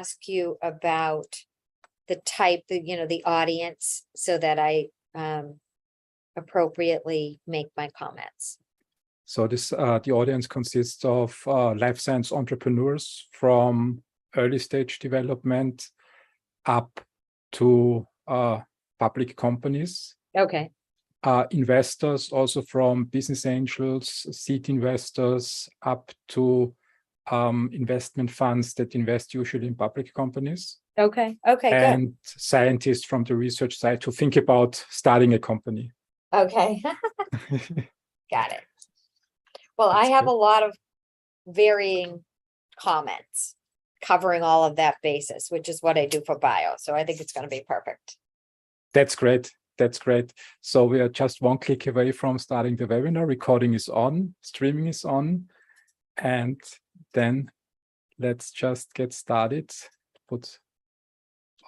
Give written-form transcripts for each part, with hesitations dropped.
ask you about the type, the audience, so that I appropriately make my comments. So this the audience consists of life science entrepreneurs from early stage development up to public companies. Okay. Investors also from business angels, seed investors, up to investment funds that invest usually in public companies. Okay. Okay. And scientists from the research side to think about starting a company. Good. Okay. Got it. Well, That's I have good. a lot of varying comments covering all of that basis, which is what I do for bio. So I think it's going to be perfect. That's great. That's great. So we are just one click away from starting the webinar. Recording is on, streaming is on, and then let's just get started. Put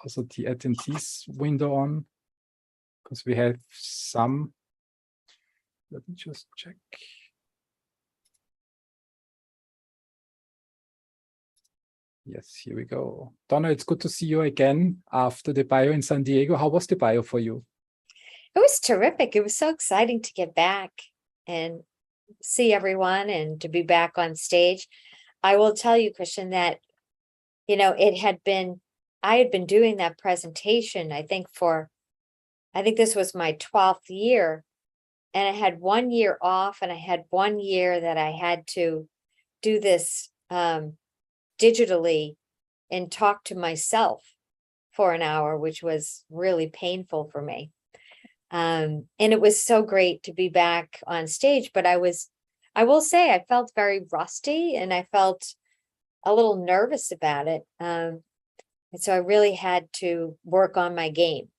also the attendees window on, because we have some. Let me just check. Yes, here we go. Donna, it's good to see you again after the bio in San Diego. How was the bio for you? It was terrific. It was so exciting to get back and see everyone and to be back on stage. I will tell you, Christian, that, I had been doing that presentation, I think this was my 12th year, and I had 1 year off, and I had 1 year that I had to do this digitally and talk to myself for an hour, which was really painful for me. And it was so great to be back on stage, but I will say I felt very rusty, and I felt a little nervous about it. And so I really had to work on my game,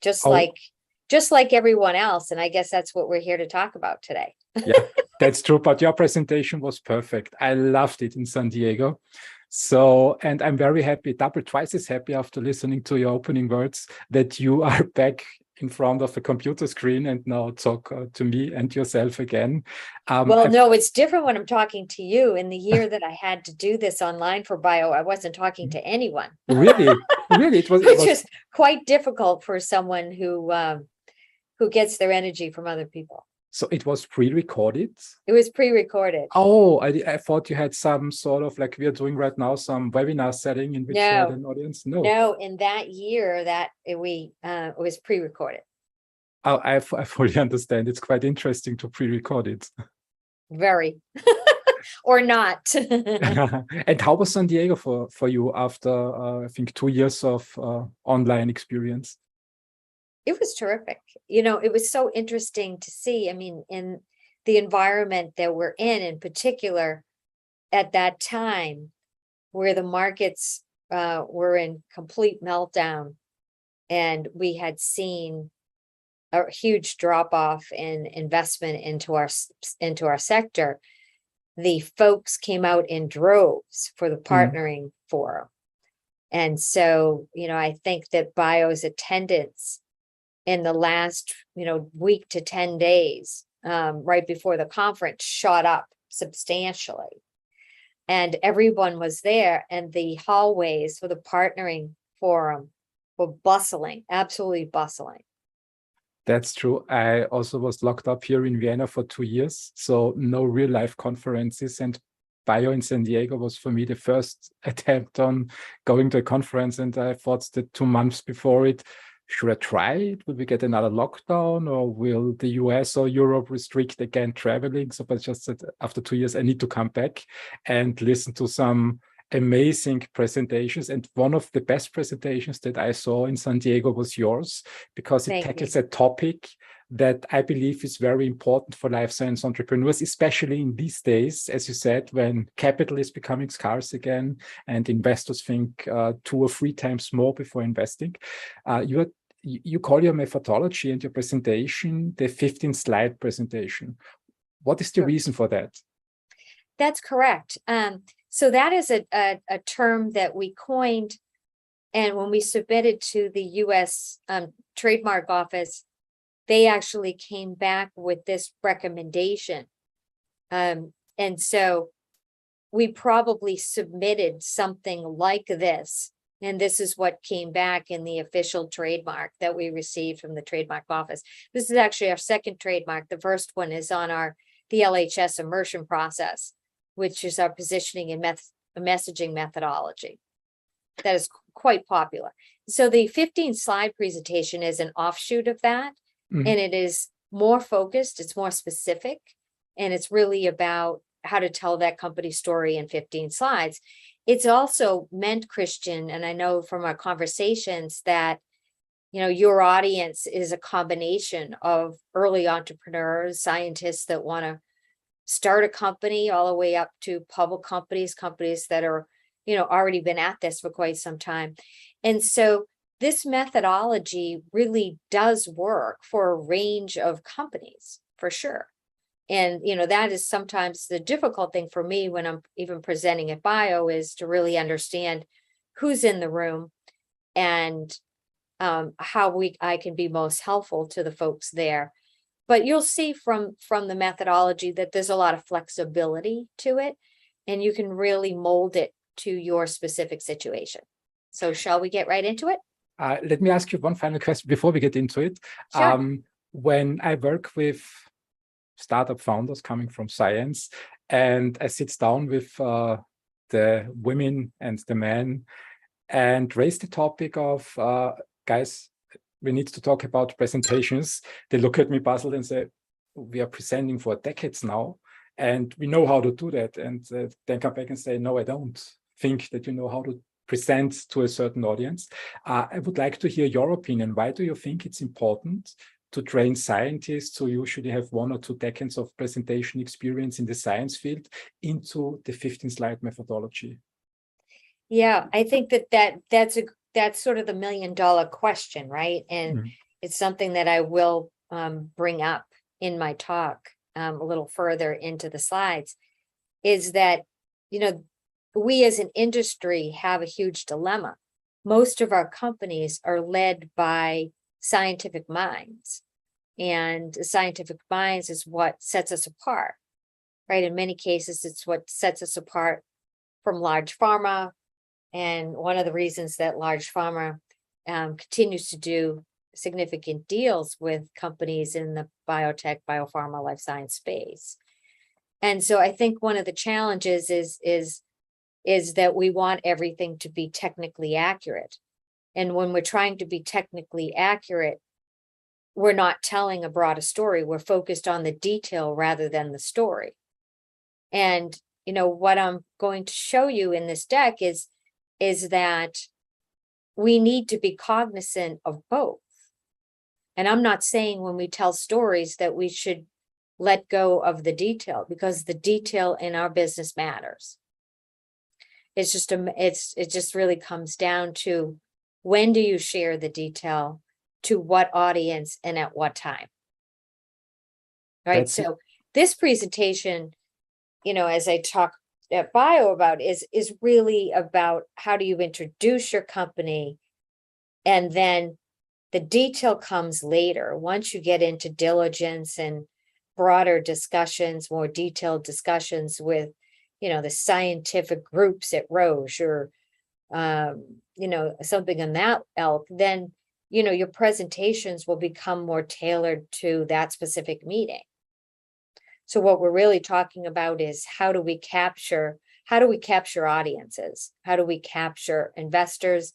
just like everyone else. And I guess that's what we're here to talk about today. Yeah, that's true. But your presentation was perfect. I loved it in San Diego. So, and I'm very happy, twice as happy after listening to your opening words that you are back in front of a computer screen and now talk to me and yourself again. Well, no, it's different when I'm talking to you. In the year that I had to do this online for bio, I wasn't talking to anyone. Really? It was just quite difficult for someone who gets their energy from other people. So it was pre-recorded? It was pre-recorded. Oh, I thought you had some sort of, like we are doing right now, some webinar setting in which you had an audience. No, in that year that it was pre-recorded. Oh, I fully understand. It's quite interesting to pre-record it. Very. Or not. And how was San Diego for you after, I think, 2 years of online experience? It was terrific. It was so interesting to see. I mean, in the environment that we're in particular, at that time, where the markets were in complete meltdown, and we had seen a huge drop-off in investment into our sector, the folks came out in droves for the partnering forum. And so, I think that bio's attendance in the last, week to 10 days, right before the conference, shot up substantially. And everyone was there, and the hallways for the partnering forum were bustling, absolutely bustling. That's true. I also was locked up here in Vienna for 2 years, so no real life conferences, and bio in San Diego was for me the first attempt on going to a conference. And I thought that 2 months before it, should I try it? Will we get another lockdown, or will the US or Europe restrict again traveling? So I just said, after 2 years, I need to come back and listen to some amazing presentations. And one of the best presentations that I saw in San Diego was yours, because it tackles a topic that I believe is very important for life science entrepreneurs, especially in these days, as you said, when capital is becoming scarce again and investors think 2 or 3 times more before investing. You call your methodology and your presentation the 15-slide presentation. What is the reason for that? That's correct. So that is a term that we coined, and when we submitted to the U.S. Trademark Office, they actually came back with this recommendation. And so we probably submitted something like this And this is what came back in the official trademark that we received from the trademark office. This is actually our second trademark. The first one is on the LHS immersion process, which is our positioning and messaging methodology. That is quite popular. So the 15 slide presentation is an offshoot of that, and it is more focused, it's more specific, and it's really about how to tell that company story in 15 slides. It's also meant, Christian, and I know from our conversations that, you know, your audience is a combination of early entrepreneurs, scientists that want to start a company, all the way up to public companies that are, you know, already been at this for quite some time. And so this methodology really does work for a range of companies, for sure. And, you know, that is sometimes the difficult thing for me when I'm even presenting at Bio, is to really understand who's in the room and how I can be most helpful to the folks there. But you'll see from the methodology that there's a lot of flexibility to it, and you can really mold it to your specific situation. So shall we get right into it? Let me ask you one final question before we get into it. Sure. When I work with startup founders coming from science, and I sit down with the women and the men and raise the topic of, guys, we need to talk about presentations. They look at me puzzled and say, we are presenting for decades now, and we know how to do that. And then come back and say, no, I don't think that you know how to present to a certain audience. I would like to hear your opinion. Why do you think it's important to train scientists who usually have 1 or 2 decades of presentation experience in the science field into the 15-slide methodology? Yeah, I think that's sort of the $1 million question, right? And it's something that I will bring up in my talk a little further into the slides, is that, you know, we as an industry have a huge dilemma. Most of our companies are led by scientific minds, and scientific minds is what sets us apart, right? In many cases, it's what sets us apart from large pharma. And one of the reasons that large pharma continues to do significant deals with companies in the biotech, biopharma, life science space. And so I think one of the challenges is that we want everything to be technically accurate. And when we're trying to be technically accurate, we're not telling a broader story. We're focused on the detail rather than the story. And, you know, what I'm going to show you in this deck is that we need to be cognizant of both. And I'm not saying when we tell stories that we should let go of the detail, because the detail in our business matters. It's just it just really comes down to, when do you share the detail, to what audience, and at what time? Right. So this presentation, you know, as I talk at Bio about, is really about how do you introduce your company, and then the detail comes later. Once you get into diligence and broader discussions, more detailed discussions with, you know, the scientific groups at Roche, or you know, something in that ilk, then, you know, your presentations will become more tailored to that specific meeting. So what we're really talking about is, how do we capture audiences? How do we capture investors?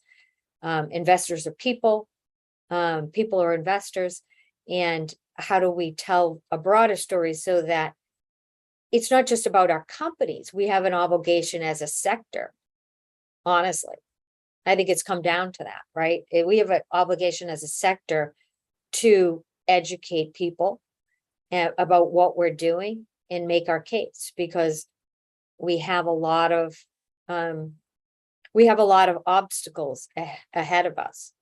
Investors are people, people are investors. And how do we tell a broader story so that it's not just about our companies? We have an obligation as a sector, honestly. I think it's come down to that, right? We have an obligation as a sector to educate people about what we're doing and make our case, because we have a lot of obstacles ahead of us,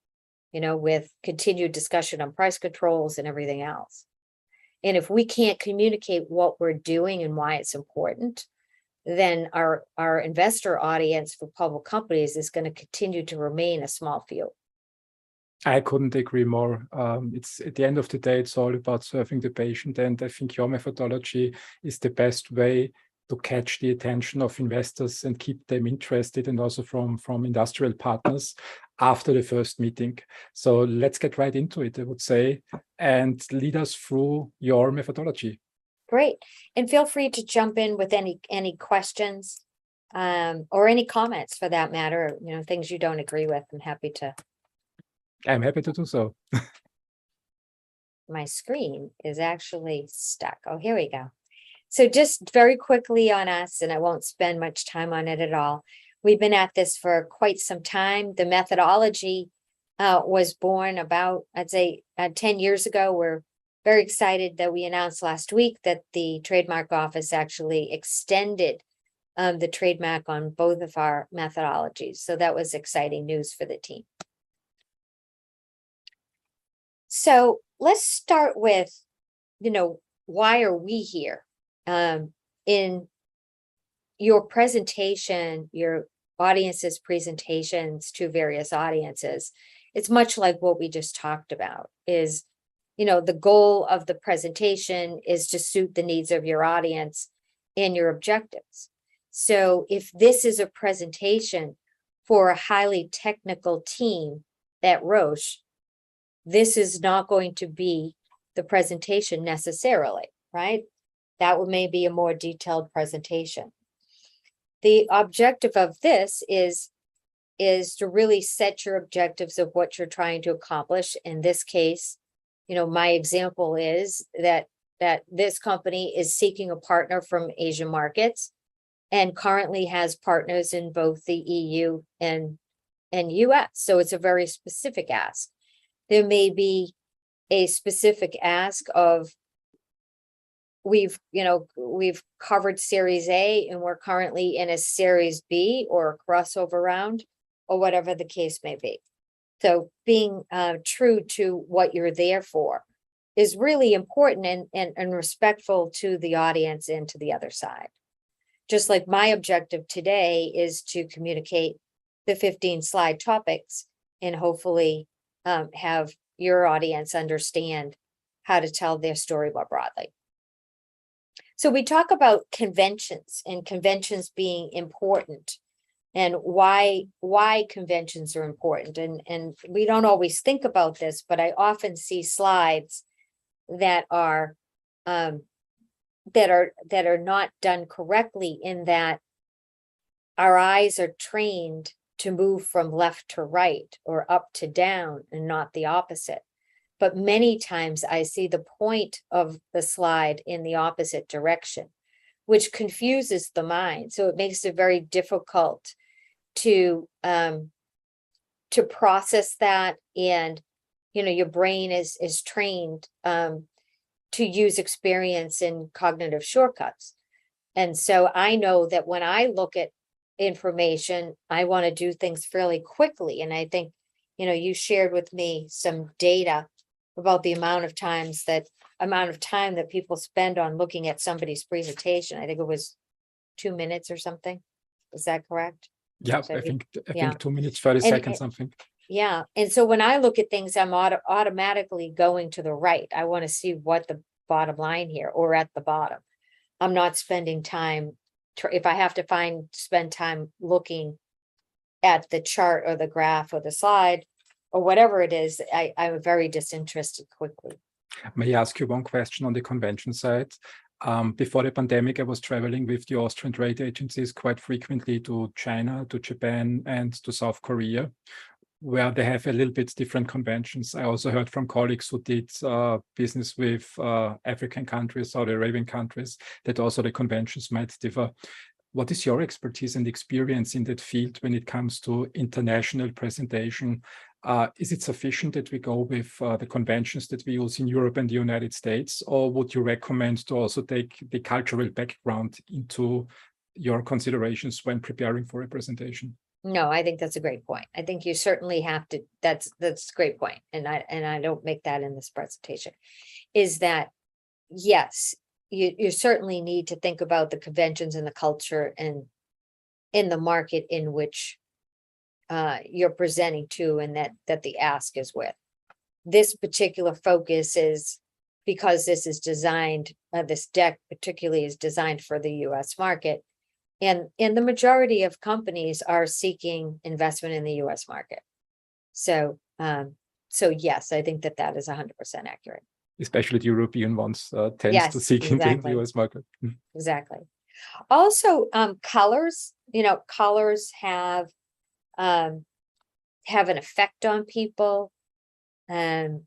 you know, with continued discussion on price controls and everything else. And if we can't communicate what we're doing and why it's important, then our investor audience for public companies is going to continue to remain a small few. I couldn't agree more. It's at the end of the day, it's all about serving the patient. And I think your methodology is the best way catch the attention of investors and keep them interested, and also from industrial partners after the first meeting. So let's get right into it, I would say, and lead us through your methodology. Great. And feel free to jump in with any questions or any comments for that matter, things you don't agree with. I'm happy to do so. My screen is actually stuck. Oh, here we go. So just very quickly on us, and I won't spend much time on it at all. We've been at this for quite some time. The methodology was born about, I'd say, 10 years ago. We're very excited that we announced last week that the trademark office actually extended the trademark on both of our methodologies. So that was exciting news for the team. So let's start with, why are we here? In your presentation, your audience's presentations to various audiences, it's much like what we just talked about is, the goal of the presentation is to suit the needs of your audience and your objectives. So if this is a presentation for a highly technical team at Roche, this is not going to be the presentation necessarily, right? That may be a more detailed presentation. The objective of this is to really set your objectives of what you're trying to accomplish. In this case, my example is that this company is seeking a partner from Asian markets and currently has partners in both the EU and US. So it's a very specific ask. There may be a specific ask of we've covered Series A and we're currently in a Series B or a crossover round or whatever the case may be. So being true to what you're there for is really important and respectful to the audience and to the other side. Just like my objective today is to communicate the 15 slide topics and hopefully have your audience understand how to tell their story more broadly. So we talk about conventions and conventions being important and why conventions are important. And we don't always think about this, but I often see slides that are not done correctly, in that our eyes are trained to move from left to right or up to down and not the opposite. But many times I see the point of the slide in the opposite direction, which confuses the mind. So it makes it very difficult to process that. And, your brain is trained to use experience and cognitive shortcuts. And so I know that when I look at information, I want to do things fairly quickly. And I think, you shared with me some data about the amount of time that people spend on looking at somebody's presentation. I think it was 2 minutes or something. Is that correct? Yeah, So I think yeah. 2 minutes, 30 seconds, something. Yeah. And so when I look at things, I'm automatically going to the right. I want to see what the bottom line here, or at the bottom. I'm not spending time. If I have to spend time looking at the chart or the graph or the slide or whatever it is, I'm very disinterested quickly. May I ask you one question on the convention side? Before the pandemic, I was traveling with the Austrian trade agencies quite frequently to China, to Japan, and to South Korea, where they have a little bit different conventions. I also heard from colleagues who did business with African countries, Saudi Arabian countries, that also the conventions might differ. What is your expertise and experience in that field when it comes to international presentation? Is it sufficient that we go with the conventions that we use in Europe and the United States, or would you recommend to also take the cultural background into your considerations when preparing for a presentation? No, I think that's a great point. I think you certainly have to, that's a great point. And I don't make that in this presentation, is that, yes, you certainly need to think about the conventions and the culture and in the market in which you're presenting to, and that the ask is with. This particular focus is because this is designed, this deck particularly is designed for the US market. And the majority of companies are seeking investment in the US market. So, so yes, I think that is 100% accurate. Especially the European ones tends to Yes, seek in the exactly. US market. Exactly. Also, colors, colors have an effect on people, and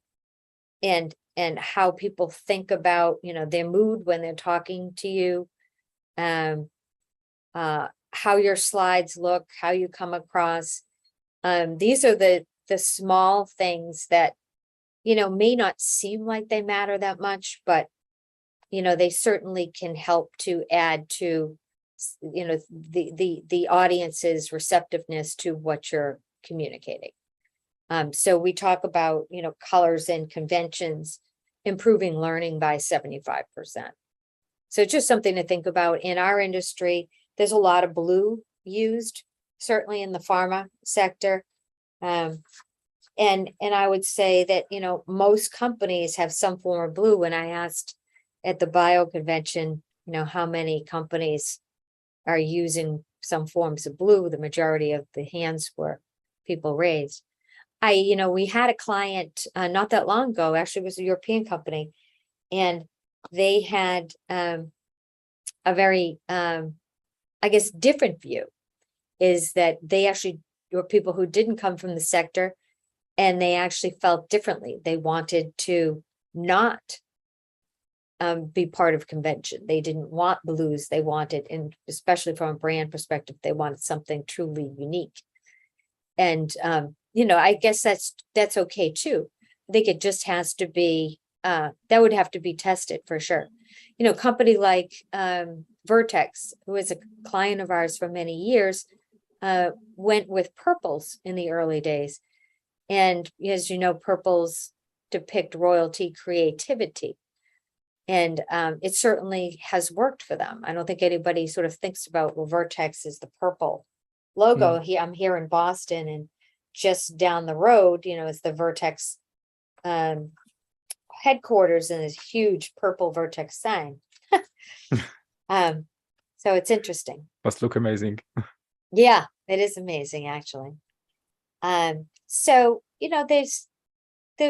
how people think about, their mood when they're talking to you, how your slides look, how you come across. These are the small things that, may not seem like they matter that much, but, they certainly can help to add to, the audience's receptiveness to what you're communicating. So we talk about, colors and conventions improving learning by 75%. So just something to think about. In our industry, there's a lot of blue used, certainly in the pharma sector. And I would say that, most companies have some form of blue. When I asked at the bio convention, how many companies are using some forms of blue, the majority of the hands were people raised. We had a client not that long ago, actually it was a European company, and they had a very, I guess, different view, is that they actually were people who didn't come from the sector, and they actually felt differently. They wanted to not be part of convention. They didn't want blues. They wanted, and especially from a brand perspective, they wanted something truly unique. And, I guess that's okay too. I think it just has to be, that would have to be tested for sure. Company like Vertex, who is a client of ours for many years, went with purples in the early days. And as you know, purples depict royalty, creativity. And it certainly has worked for them. I don't think anybody sort of thinks about, well, Vertex is the purple logo. I'm here in Boston, and just down the road, is the Vertex headquarters, and this huge purple Vertex sign. So it's interesting. Must look amazing. Yeah, it is amazing, actually. So, there's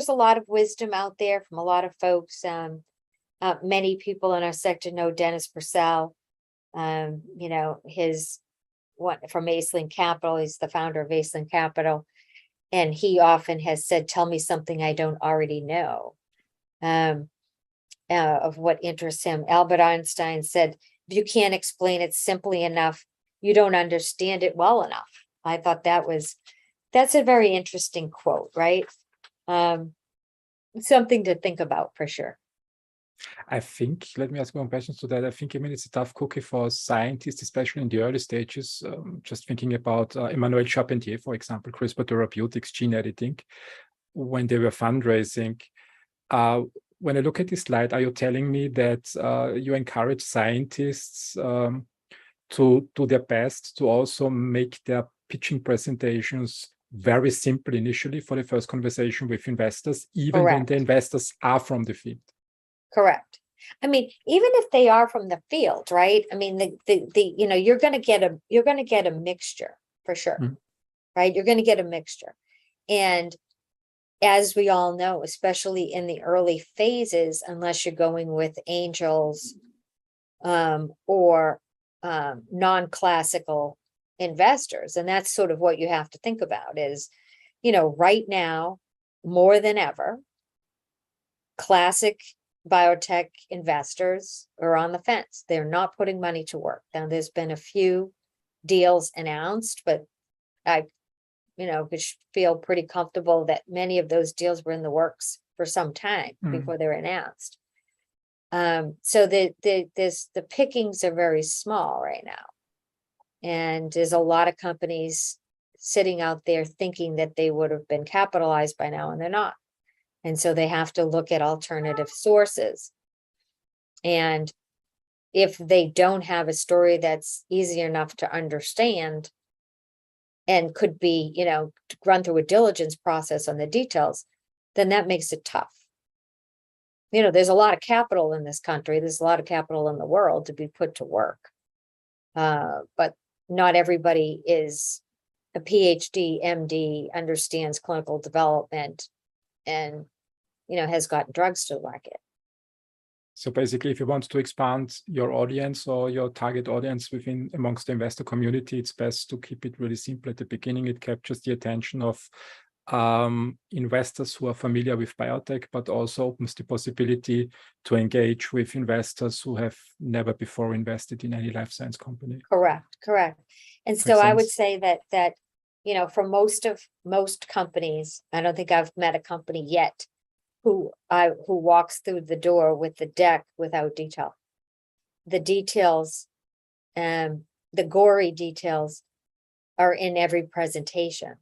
a lot of wisdom out there from a lot of folks. Many people in our sector know Dennis Purcell. His from Aisling Capital. He's the founder of Aisling Capital. And he often has said, tell me something I don't already know, of what interests him. Albert Einstein said, if you can't explain it simply enough, you don't understand it well enough. I thought that's a very interesting quote, right? Something to think about for sure. I think, let me ask one question to that. I think, it's a tough cookie for scientists, especially in the early stages. Just thinking about Emmanuel Charpentier, for example, CRISPR Therapeutics, gene editing, when they were fundraising. When I look at this slide, are you telling me that you encourage scientists to do their best to also make their pitching presentations very simple initially for the first conversation with investors, even when the investors are from the field? Correct. I mean, even if they are from the field, right? I mean, you're going to get a mixture for sure, right? You're going to get a mixture. And as we all know, especially in the early phases, unless you're going with angels or non-classical investors, and that's sort of what you have to think about is, right now, more than ever, classic biotech investors are on the fence. They're not putting money to work. Now, there's been a few deals announced, but I, could feel pretty comfortable that many of those deals were in the works for some time before they were announced. So the pickings are very small right now. And there's a lot of companies sitting out there thinking that they would have been capitalized by now, and they're not. And so they have to look at alternative sources. And if they don't have a story that's easy enough to understand and could be, run through a diligence process on the details, then that makes it tough. there's a lot of capital in this country. There's a lot of capital in the world to be put to work. But not everybody is a PhD, MD, understands clinical development, and, has gotten drugs to the market. So basically, if you want to expand your audience or your target audience amongst the investor community, it's best to keep it really simple at the beginning. It captures the attention of investors who are familiar with biotech, but also opens the possibility to engage with investors who have never before invested in any life science company. Correct. And so I would say that for most companies, I don't think I've met a company yet who walks through the door with the deck without detail. The details, the gory details, are in every presentation.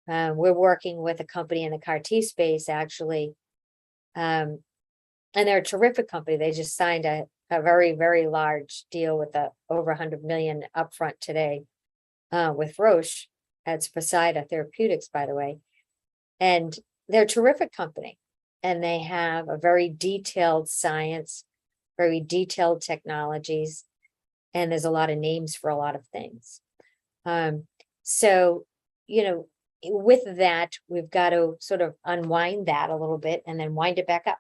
We're working with a company in the CAR-T space, actually, and they're a terrific company. They just signed a very, very large deal with over 100 million upfront today with Roche. That's Poseida Therapeutics, by the way. And they're a terrific company. And they have a very detailed science, very detailed technologies, and there's a lot of names for a lot of things. So, with that, we've got to sort of unwind that a little bit and then wind it back up.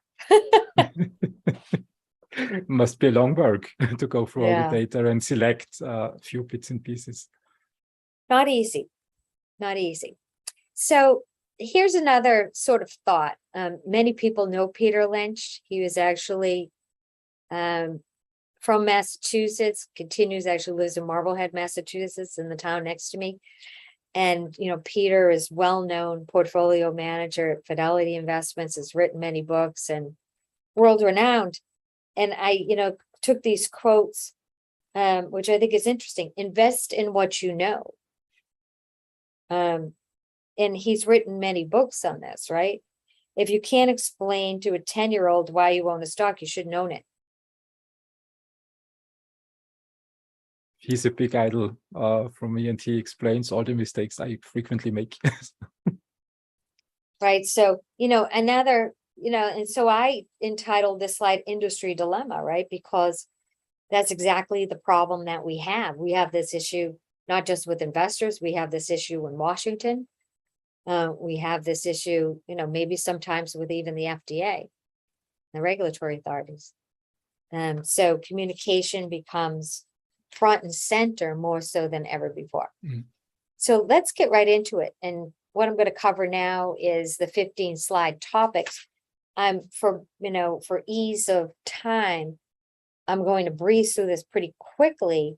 Must be a long work to go through all the Yeah. data and select a few bits and pieces. Not easy. So here's another sort of thought. Many people know Peter Lynch. He was actually from Massachusetts, actually lives in Marblehead, Massachusetts, in the town next to me. And, Peter is well-known portfolio manager at Fidelity Investments, has written many books and world-renowned. And I, took these quotes, which I think is interesting. Invest in what you know. And he's written many books on this, right? If you can't explain to a 10-year-old why you own a stock, you shouldn't own it. He's a big idol for me, and he explains all the mistakes I frequently make. Right. So, another, and so I entitled this slide Industry Dilemma, right? Because that's exactly the problem that we have. We have this issue, not just with investors, we have this issue in Washington. We have this issue, maybe sometimes with even the FDA, the regulatory authorities. So communication becomes front and center more so than ever before. So let's get right into it. And what I'm going to cover now is the 15 slide topics. For ease of time, I'm going to breeze through this pretty quickly.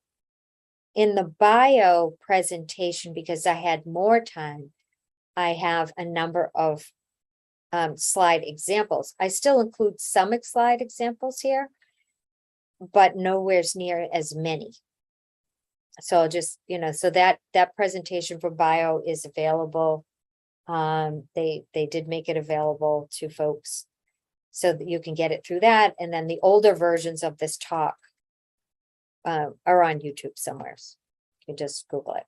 In the bio presentation, because I had more time, I have a number of slide examples. I still include some slide examples here, but nowhere near as many. So I'll just, so that presentation for bio is available. They did make it available to folks so that you can get it through that. And then the older versions of this talk are on YouTube somewhere. You can just Google it.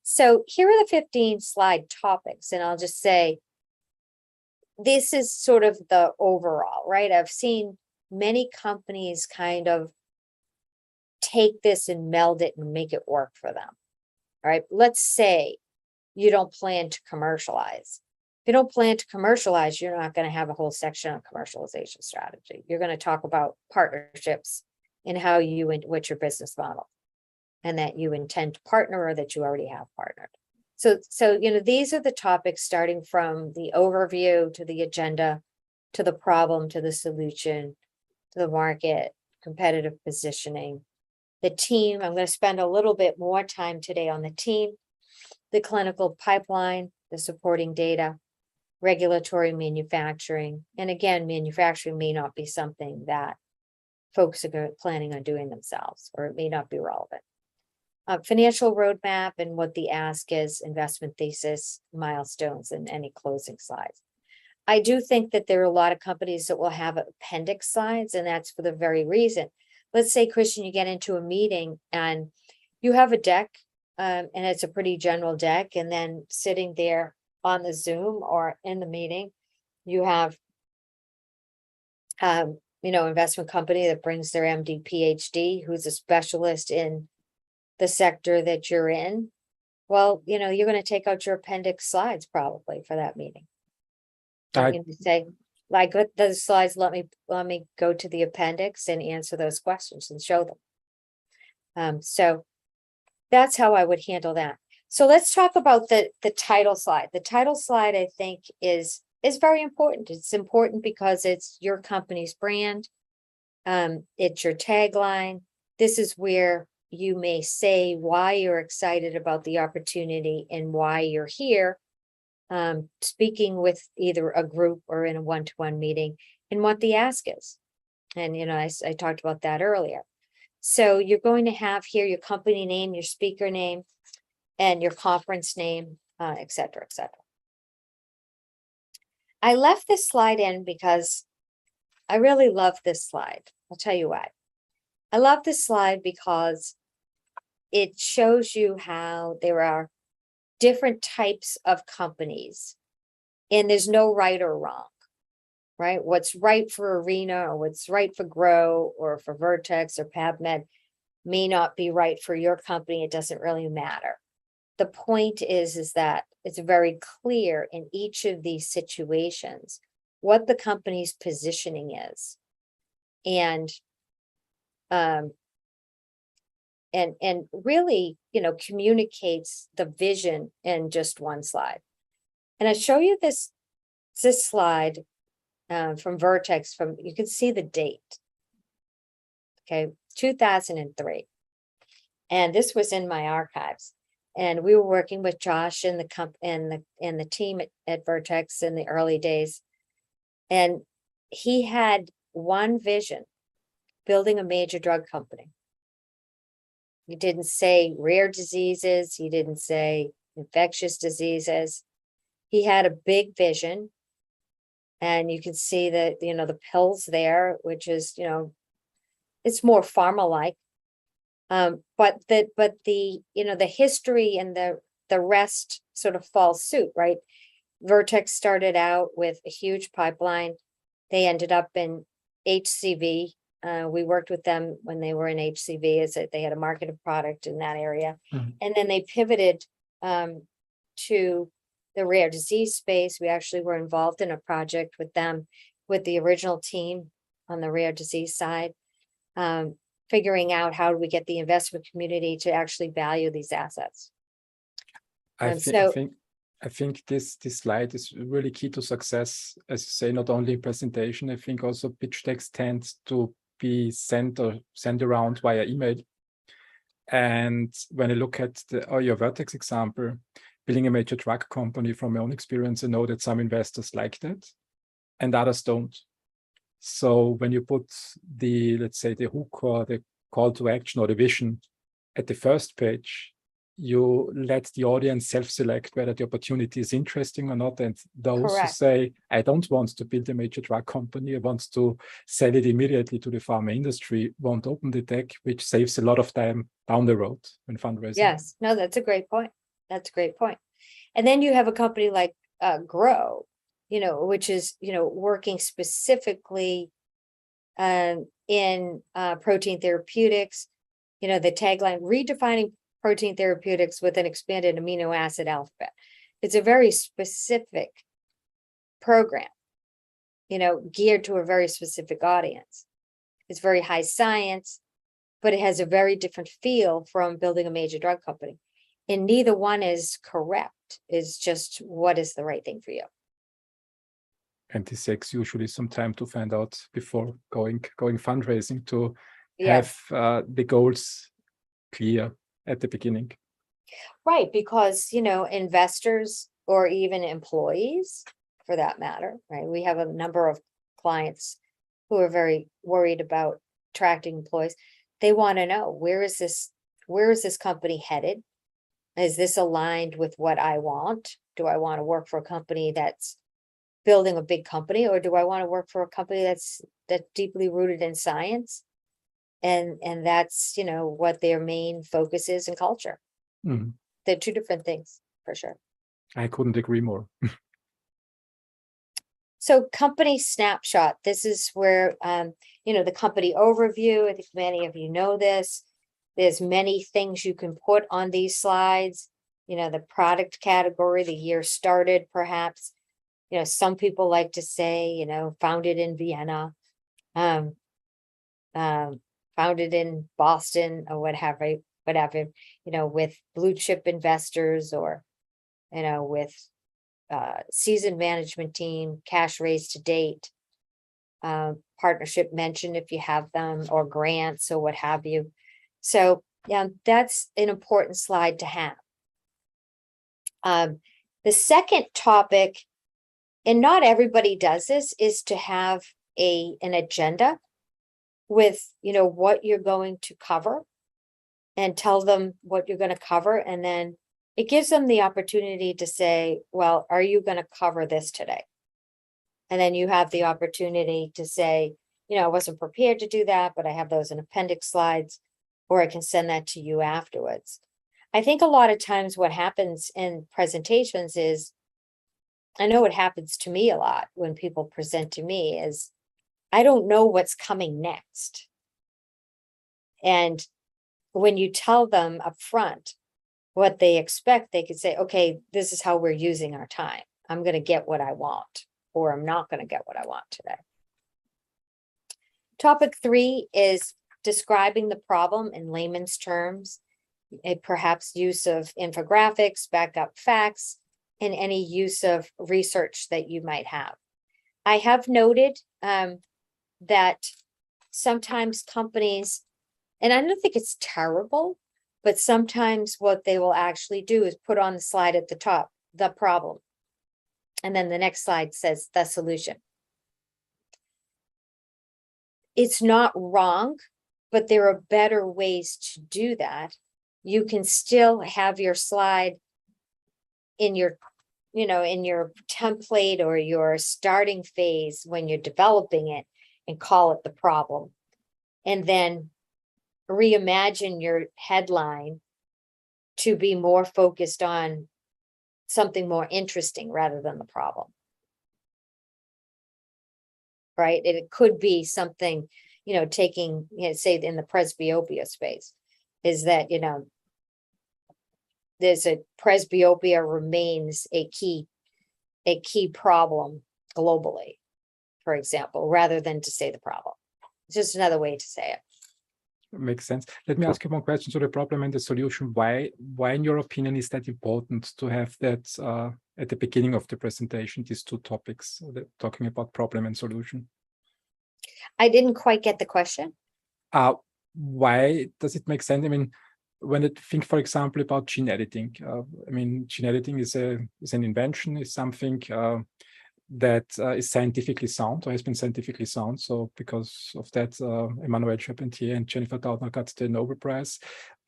So here are the 15 slide topics, and I'll just say, this is sort of the overall, right? I've seen many companies kind of take this and meld it and make it work for them. All right, let's say you don't plan to commercialize. If you don't plan to commercialize, you're not going to have a whole section on commercialization strategy. You're going to talk about partnerships and how what's your business model, and that you intend to partner or that you already have partnered. So these are the topics, starting from the overview to the agenda, to the problem, to the solution, to the market, competitive positioning, the team. I'm going to spend a little bit more time today on the team, the clinical pipeline, the supporting data, regulatory, manufacturing. And again, manufacturing may not be something that folks are planning on doing themselves, or it may not be relevant. Financial roadmap and what the ask is, investment thesis, milestones, and any closing slides. I do think that there are a lot of companies that will have appendix slides, and that's for the very reason. Let's say, Christian, you get into a meeting and you have a deck, and it's a pretty general deck, and then sitting there on the Zoom or in the meeting, you have investment company that brings their MD, PhD, who's a specialist in the sector that you're in. Well, you're going to take out your appendix slides probably for that meeting. I, You can say, like, with those slides, let me go to the appendix and answer those questions and show them. So that's how I would handle that. So let's talk about the title slide. The title slide, I think, is very important. It's important because it's your company's brand. It's your tagline. This is where you may say why you're excited about the opportunity and why you're here, speaking with either a group or in a one-to-one meeting, and what the ask is. And, I talked about that earlier. So you're going to have here your company name, your speaker name, and your conference name, et cetera, et cetera. I left this slide in because I really love this slide. I'll tell you why. I love this slide because it shows you how there are different types of companies, and there's no right or wrong, right? What's right for Arena or what's right for Grow or for Vertex or PABMed may not be right for your company. It doesn't really matter. The point is that it's very clear in each of these situations what the company's positioning is, and really, communicates the vision in just one slide. And I show you this slide from Vertex. You can see the date. Okay, 2003, and this was in my archives. And we were working with Josh and the team at Vertex in the early days. And he had one vision: building a major drug company. He didn't say rare diseases. He didn't say infectious diseases. He had a big vision. And you can see that, the pills there, which is, it's more pharma-like. But the history and the rest sort of falls suit, right? Vertex started out with a huge pipeline. They ended up in HCV. We worked with them when they were in HCV, as they had a marketed product in that area. Mhm. And then they pivoted to the rare disease space. We actually were involved in a project with them, with the original team on the rare disease side, figuring out how do we get the investment community to actually value these assets. I think this slide is really key to success. As you say, not only in presentation, I think also pitch decks tend to be sent around via email. And when I look at your Vertex example, building a major drug company, from my own experience, I know that some investors like that and others don't. So when you put let's say the hook or the call to action or the vision at the first page, you let the audience self-select whether the opportunity is interesting or not. And those Correct. who say, I don't want to build a major drug company, I want to sell it immediately to the pharma industry, won't open the deck, which saves a lot of time down the road when fundraising. Yes, no, that's a great point. That's a great point. And then you have a company like Grow, which is, working specifically in protein therapeutics. The tagline, redefining protein therapeutics with an expanded amino acid alphabet. It's a very specific program, geared to a very specific audience. It's very high science, but it has a very different feel from building a major drug company. And neither one is correct. It's just what is the right thing for you. And this takes usually some time to find out before going fundraising, to Yes. have the goals clear at the beginning. Right, because, investors or even employees, for that matter, right? We have a number of clients who are very worried about attracting employees. They want to know, where is this company headed? Is this aligned with what I want? Do I want to work for a company that's building a big company, or do I want to work for a company that's deeply rooted in science? And that's, what their main focus is in culture. Mhm. They're two different things, for sure. I couldn't agree more. So company snapshot, this is where, the company overview. I think many of you know this. There's many things you can put on these slides, the product category, the year started, perhaps. Some people like to say, founded in Vienna, founded in Boston or whatever, with blue chip investors or, with seasoned management team, cash raised to date, partnership mentioned if you have them, or grants or what have you. So yeah, that's an important slide to have. The second topic, and not everybody does this, is to have an agenda with, what you're going to cover, and tell them what you're going to cover. And then it gives them the opportunity to say, well, are you going to cover this today? And then you have the opportunity to say, I wasn't prepared to do that, but I have those in appendix slides, or I can send that to you afterwards. I think a lot of times what happens in presentations is, I know it happens to me a lot when people present to me, is I don't know what's coming next. And when you tell them up front what they expect, they could say, okay, this is how we're using our time. I'm going to get what I want, or I'm not going to get what I want today. Topic 3 is describing the problem in layman's terms, perhaps use of infographics, backup facts, and any use of research that you might have. I have noted that sometimes companies, and I don't think it's terrible, but sometimes what they will actually do is put on the slide at the top, the problem. And then the next slide says the solution. It's not wrong, but there are better ways to do that. You can still have your slide in your, in your template or your starting phase when you're developing it, and call it the problem. And then reimagine your headline to be more focused on something more interesting rather than the problem. Right? And it could be something, taking, say in the presbyopia space, is that, there's a presbyopia remains a key problem globally, for example, rather than to say the problem. It's just another way to say it. Makes sense. Let me ask you one question. So the problem and the solution, why in your opinion is that important to have that at the beginning of the presentation, these two topics, talking about problem and solution? I didn't quite get the question. Why does it make sense? I mean, when I think, for example, about gene editing, gene editing is an invention, is something that is scientifically sound, or has been scientifically sound. So because of that, Emmanuel Charpentier and Jennifer Doudna got the Nobel Prize.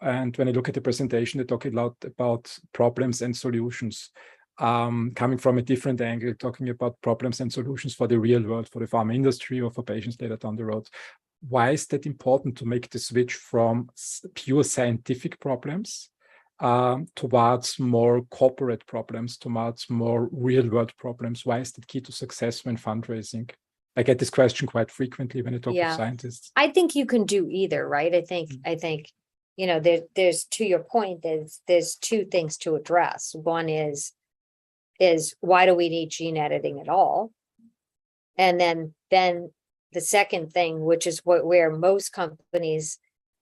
And when I look at the presentation, they talk a lot about problems and solutions, coming from a different angle, talking about problems and solutions for the real world, for the pharma industry, or for patients later down the road. Why is that important to make the switch from pure scientific problems towards more corporate problems, towards more real-world problems? Why is that key to success when fundraising? I get this question quite frequently when I talk to scientists. I think you can do either, right? I think there's, to your point, there's two things to address. One is why do we need gene editing at all? And then the second thing, which is where most companies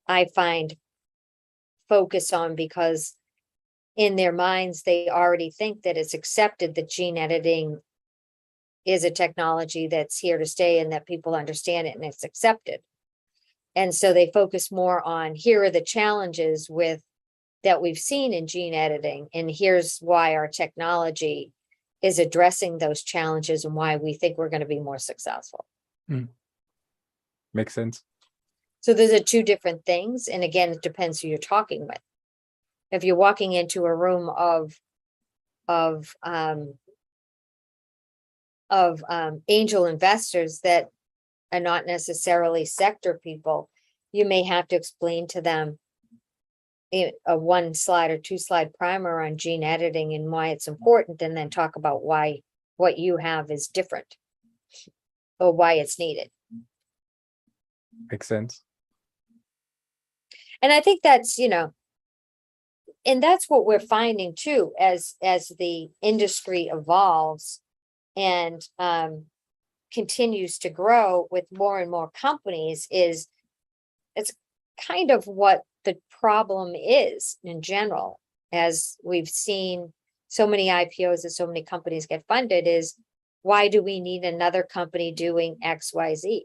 I find focus on, because in their minds, they already think that it's accepted that gene editing is a technology that's here to stay and that people understand it and it's accepted. And so they focus more on, here are the challenges that we've seen in gene editing, and here's why our technology is addressing those challenges and why we think we're going to be more successful. Makes sense. So those are two different things. And again, it depends who you're talking with. If you're walking into a room of angel investors that are not necessarily sector people, you may have to explain to them a 1 slide or 2 slide primer on gene editing and why it's important, and then talk about why what you have is different. or why it's needed. Makes sense. And I think that's, and that's what we're finding too, as the industry evolves and continues to grow with more and more companies, is it's kind of what the problem is in general, as we've seen so many IPOs and so many companies get funded, is why do we need another company doing XYZ?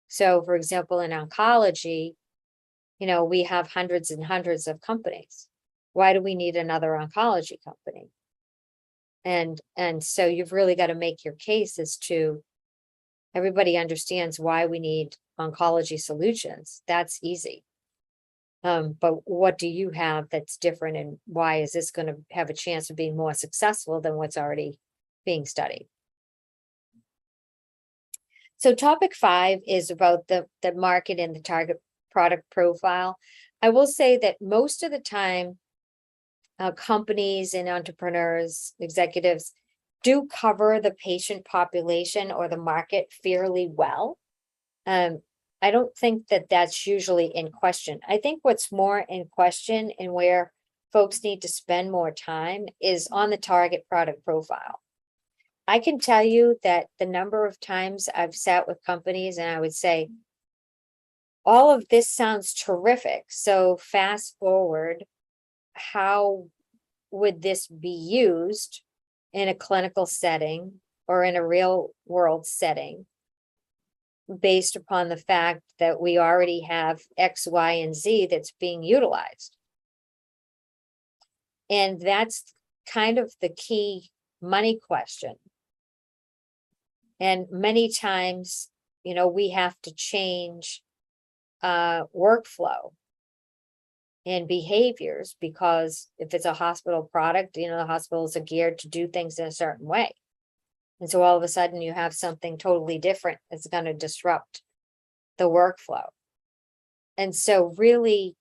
So for example, in oncology, we have hundreds and hundreds of companies. Why do we need another oncology company? And so you've really got to make your case as to, everybody understands why we need oncology solutions. That's easy. But what do you have that's different, and why is this going to have a chance of being more successful than what's already being studied? So topic 5 is about the market and the target product profile. I will say that most of the time, companies and entrepreneurs, executives do cover the patient population or the market fairly well. I don't think that that's usually in question. I think what's more in question, and where folks need to spend more time, is on the target product profile. I can tell you that the number of times I've sat with companies and I would say, all of this sounds terrific. So fast forward, how would this be used in a clinical setting or in a real world setting, based upon the fact that we already have X, Y, and Z that's being utilized? And that's kind of the key money question. And many times, we have to change workflow and behaviors, because if it's a hospital product, the hospitals are geared to do things in a certain way. And so all of a sudden you have something totally different that's going to disrupt the workflow. And so really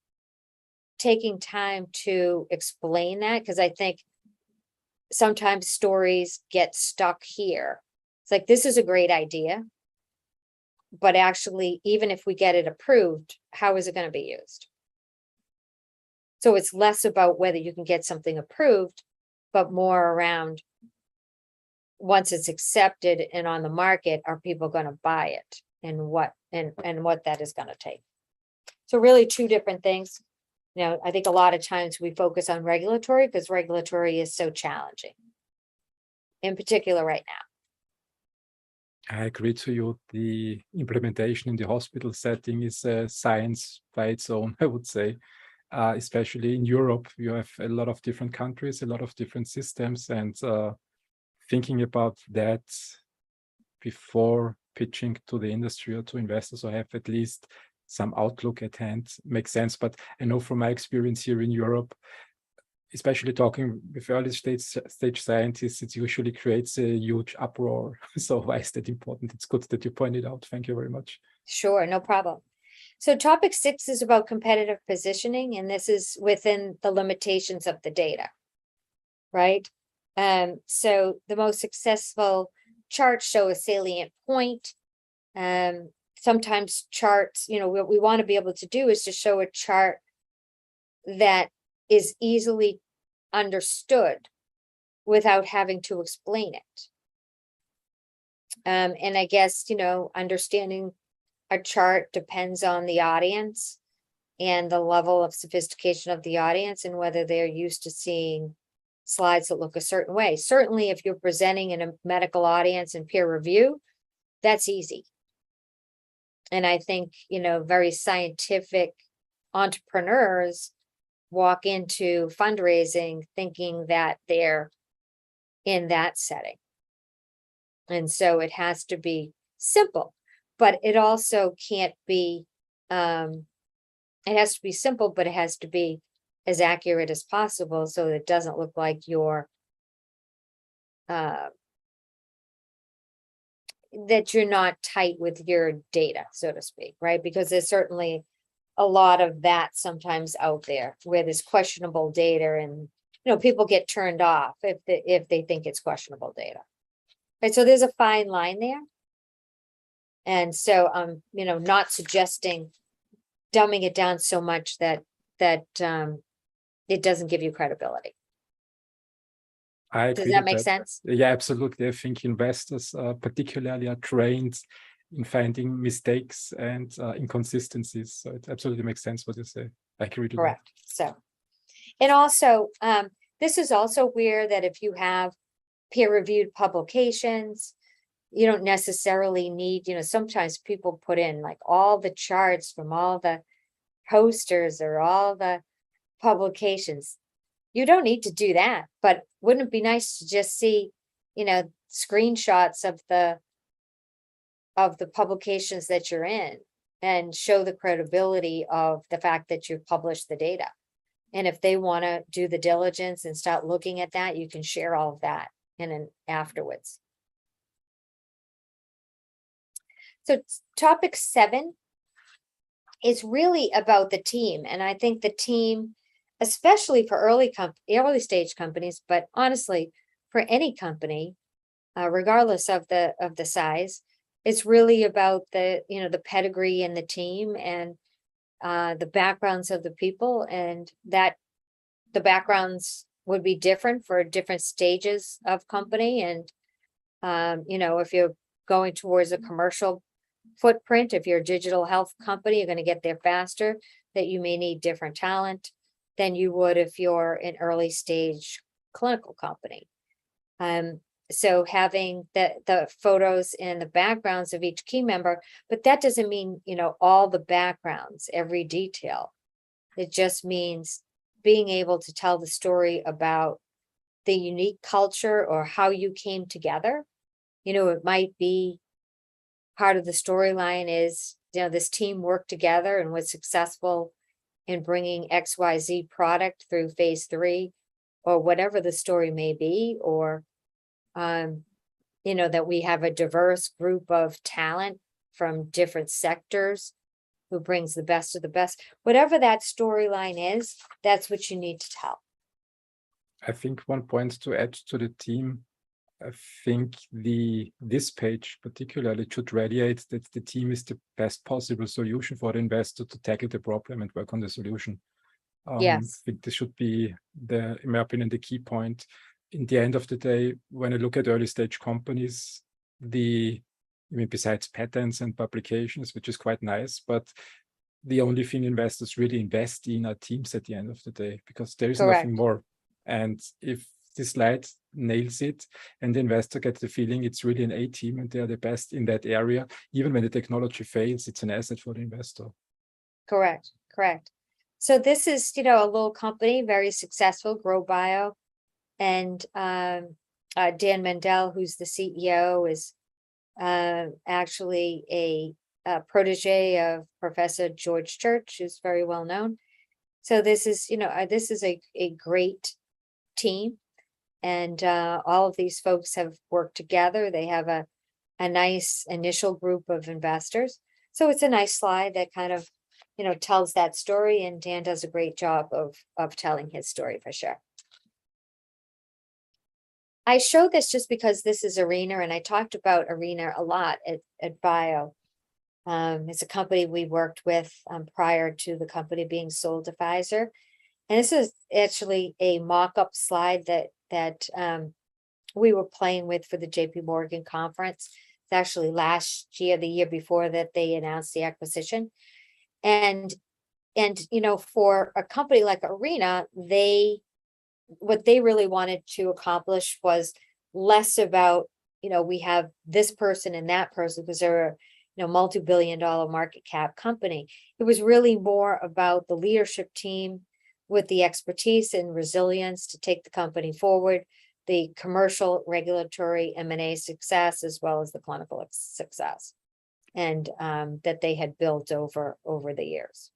taking time to explain that, because I think sometimes stories get stuck here. It's like, this is a great idea, but actually, even if we get it approved, how is it going to be used? So it's less about whether you can get something approved, but more around, once it's accepted and on the market, are people going to buy it, and what that is going to take? So really 2 different things. I think a lot of times we focus on regulatory because regulatory is so challenging, in particular right now. I agree to you. The implementation in the hospital setting is a science by its own, I would say. Especially in Europe, you have a lot of different countries, a lot of different systems, and thinking about that before pitching to the industry or to investors, or have at least some outlook at hand, makes sense. But I know from my experience here in Europe, especially talking with early stage scientists, it usually creates a huge uproar. So why is that important? It's good that you pointed out. Thank you very much. Sure, no problem. So topic 6 is about competitive positioning, and this is within the limitations of the data, right? So the most successful charts show a salient point. Sometimes charts, what we want to be able to do is to show a chart that is easily understood without having to explain it. And I guess, understanding a chart depends on the audience and the level of sophistication of the audience, and whether they're used to seeing slides that look a certain way. Certainly, if you're presenting in a medical audience and peer review, that's easy. And I think, very scientific entrepreneurs walk into fundraising thinking that they're in that setting. And so it has to be simple, but it also can't be, it has to be simple, but it has to be as accurate as possible, so that it doesn't look like you're, that you're not tight with your data, so to speak, right? Because there's certainly a lot of that sometimes out there where there's questionable data, and people get turned off if they think it's questionable data. Right, so there's a fine line there. And so not suggesting dumbing it down so much that it doesn't give you credibility. I Does agree that with make that. sense? Yeah, absolutely. I think investors particularly are trained in finding mistakes and inconsistencies. So it absolutely makes sense what you say. I agree to that. Correct. So, and also, this is also where that if you have peer-reviewed publications, you don't necessarily need, sometimes people put in like all the charts from all the posters or all the publications. You don't need to do that, but wouldn't it be nice to just see, screenshots of the publications that you're in and show the credibility of the fact that you've published the data. And if they want to do the diligence and start looking at that, you can share all of that afterwards. So topic 7 is really about the team. And I think the team, especially for early stage companies, but honestly, for any company, regardless of the size, it's really about the pedigree and the team and the backgrounds of the people, and that the backgrounds would be different for different stages of company. And if you're going towards a commercial footprint, if you're a digital health company, you're going to get there faster, that you may need different talent than you would if you're an early stage clinical company. So having the photos and the backgrounds of each key member, but that doesn't mean, all the backgrounds, every detail. It just means being able to tell the story about the unique culture or how you came together. It might be part of the storyline is, this team worked together and was successful in bringing XYZ product through phase 3, or whatever the story may be, or that we have a diverse group of talent from different sectors who brings the best of the best. Whatever that storyline is, that's what you need to tell. I think one point to add to the team, I think this page particularly should radiate that the team is the best possible solution for the investor to tackle the problem and work on the solution. Yes. I think this should be in my opinion, the key point. In the end of the day, when I look at early stage companies, besides patents and publications, which is quite nice, but the only thing investors really invest in are teams at the end of the day, because there is Correct. nothing more. And if this slide nails it and the investor gets the feeling it's really an A team and they are the best in that area, even when the technology fails, it's an asset for the investor. Correct. So this is, a little company, very successful, Grow Bio. And Dan Mendel, who's the CEO, is actually a protege of Professor George Church, who's very well known. So this is, this is a great team. And all of these folks have worked together. They have a nice initial group of investors. So it's a nice slide that kind of, tells that story. And Dan does a great job of telling his story for sure. I show this just because this is Arena, and I talked about Arena a lot at Bio. It's a company we worked with prior to the company being sold to Pfizer. And this is actually a mock-up slide that we were playing with for the JP Morgan conference. It's actually last year, the year before that they announced the acquisition. And for a company like Arena, what they really wanted to accomplish was less about, we have this person and that person, because they're a multi-billion-dollar market cap company. It was really more about the leadership team with the expertise and resilience to take the company forward, the commercial, regulatory, M&A success, as well as the clinical success, and that they had built over the years